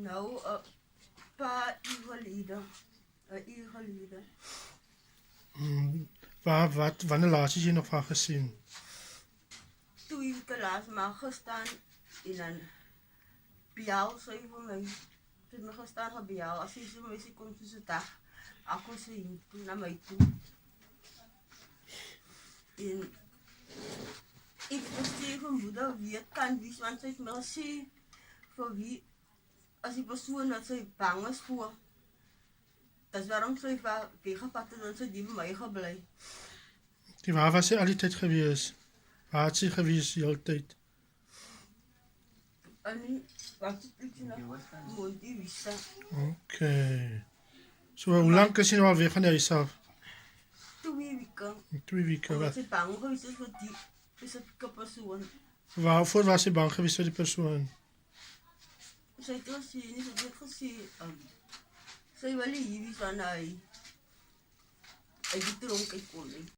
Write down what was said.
Nou, een paar uur geleden. Een uur geleden. Wanneer laatst is je nog van gezien? 2 weken laatst maar gestaan in een biaal, zei voor mij. Ze heeft me gestaan op biaal. Als ze voor mij komt tussen de dag, ik was toe naar mij toe. En ik versteeg mijn moeder wie het kan wist, want ze heeft me gezegd voor wie, als die persoon dat ze bang is voor. Dat is waarom ze weggepakt is en ze die bij mij gebleven. Waar was ze al die tijd geweest? Waar had ze geweest de hele tijd? En nu, wat is het nog? Monty wist. Oké. So, hoe lang is je nou al weg van huis af? 2 weken. 2 weken. Omdat ze bang geweest is voor die specifieke persoon. Waarvoor was je bang geweest voor die persoon? Ze heeft gezien, ze heeft gezien. Ze wil hier wie van hij. Hij die dronk ik kon niet.